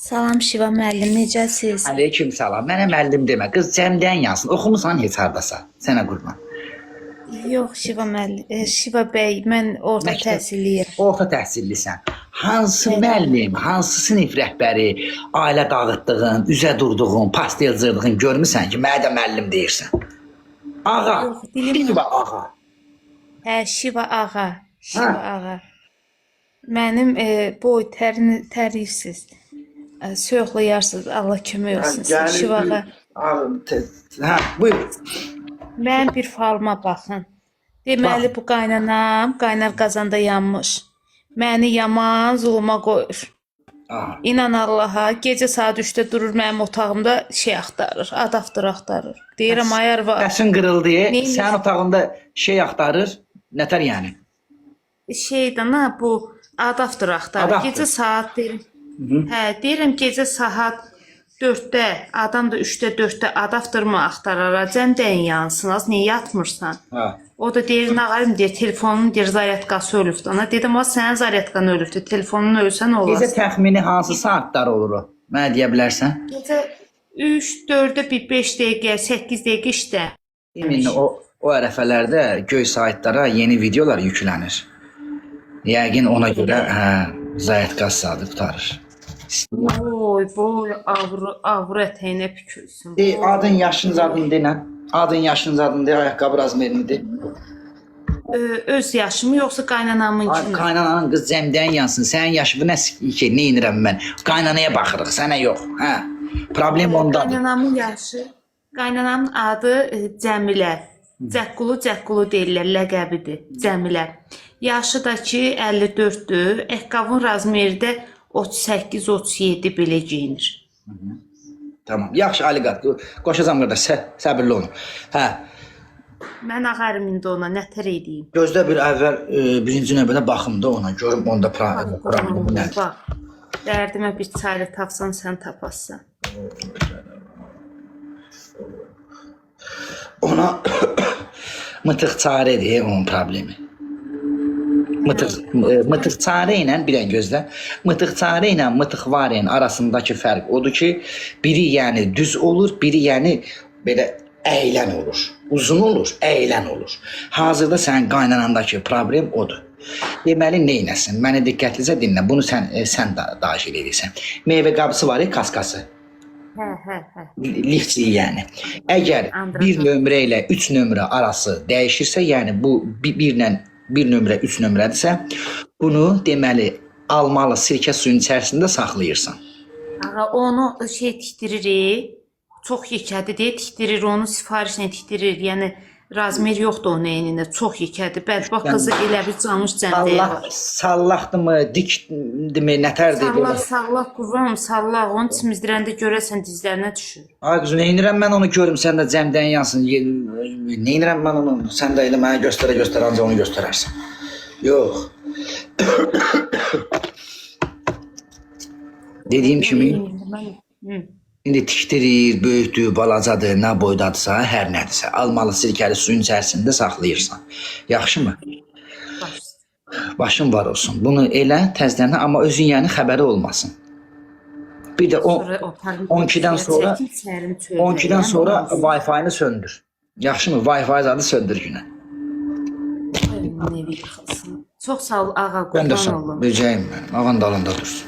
Salam Şiva müəllim, necəsiz? Aleyküm salam. Mənə müəllim demə. Qız cəmdən yansın. Oxumusan heç hardasa. Sənə qurban. Yox Şiva müəllim, Şiva bəy, mən orta təhsilliyəm. Orta təhsillisən. Hansı müəllim, hansı sinif rəhbəri, ailə dağıtdığın, üzə durduğun, pastel cırdığın görmüsən ki, mənə də müəllim deyirsən. Ağa. Yox, dilim- Şiva ağa. Hə, Şiva ağa, Şiva ağa. Mənim boy tərifsiz. Soyuqlayarsınız, Allah kömək olsun sizə, Şiva ağa. Hə, buyur. Mən bir falıma baxın. Deməli bu qaynanam qaynar qazanda yanmış. Məni yaman zuluma qoyur. Aha. İnan Allaha, gecə saat 3-də durur mənim otağımda şey axtarır, adafdır axtarır. Deyirəm ayar var. Səsin qırıldı. Neymiş? Sənin otağında şey axtarır. Nətər yəni? Şeydən ha bu adafdır axtarır. Adafdır. Gecə saat deyirəm. Hə, deyirəm gecə saat 4-də, adam da 3-də, 4-də adaftırmı axtarara, cəmdən yansın, az niyə yatmırsan? Ha. O da deyir, nağarım deyir, telefonun deyir, zaryadqası ölübdür. Ana dedim, o sənin zaryadqan ölübdür, telefonun ölsən Gecə olasın. təxmini hansı saatlar olur o? Mənə deyə bilərsən? Gecə 3, 4-də bir 5 dəqiqə, 8 dəqiqə işdə. Yeminlə o ərəfələrdə göy saytlara yeni videolar yüklənir. Yəqin ona görə zayət qaz saatı tutarır. Oy, boy, avro ətəyinə pükülsün. Adın, yaşın, zadın denə. Adın, yaşın, zadın de, ayaqqabı razmerini de. Öz yaşımı yoxsa qaynanamın kimi? Qaynananın qız cəmdən yansın. Sənin yaşı bu nə ki, nə inirəm mən? Qaynanaya baxırıq, sənə yox. Hə. Problem ondadır. Qaynanamın yaşı, qaynanamın adı Cəmilə. Cəqqulu deyirlər, ləqəbidir, Cəmilə. Yaşı da ki 54-dür, ayaqqabının razmeri də 38-37 belə geyinir. Tamam. Yaxşı Aliqat. Qoşacam qardaş, səbirli olun. Hə. Mən ağarım indi ona, nətər edeyim? Gözdə bir əvvəl birinci növbədə baxım da ona, görüm onda problem nədir. Bax, dərdimə bir çarə tapsan, sən tapassan. Ona mıtıq çarədir onun problemi. Mıtıq çarə ilə bir dənə gözlə. Mıtıq çarə ilə mıtıq varən arasındakı fərq odur ki, biri yəni düz olur, biri yəni belə əylən olur. Uzun olur, əylən olur. Hazırda sənin qaynanandakı problem odur. Deməli neynəsin? Məni diqqətlicə dinlə. Bunu sən daxil edirsən. Meyvə qabısı var ya, kaskası. Hə. Liftli yəni. Əgər bir nömrə ilə 3 nömrə arası dəyişirsə, yəni bu bir nömrə 3 nömrədirsə, bunu deməli almalı sirkə suyun içərisində saxlayırsan. Ağa, onu şey tikdirir, çox yekədidir, tikdirir, onu sifarişlə tikdirir. Yəni razmer yoxdur onun əyninə, çox yekədir. Bədbax qızı elə bir camış cəmdəyə var. Sallaqdımı, dikdimi, nətərdir? Sallaq, qurbanım, sallaq. Onu çimizdirəndə görəsən dizlərinə düşür. Ay qızım, neynirəm mən onu görüm, sən də cəmdən yansın. Neynirəm mən onu, sən də elə mənə göstərə, ancaq onu göstərərsən. Yox. Dediyim kimi, indi tikdirir, böyükdür, balacadır, nə boydadırsa, hər nədirsə, almalı sirkəli suyun içərisində saxlayırsan. Yaxşımı? Başın var olsun. Bunu elə təzdən, amma özün yəni xəbəri olmasın. Bir də 12-dən sonra Wi-Fi-ni söndür. Yaxşımı? Wi-Fi zadı söndür günə. Çox sağ ol ağa, Mən də qurban sağ olum. ol. Ricəyim mən. Ağan dalında dursun.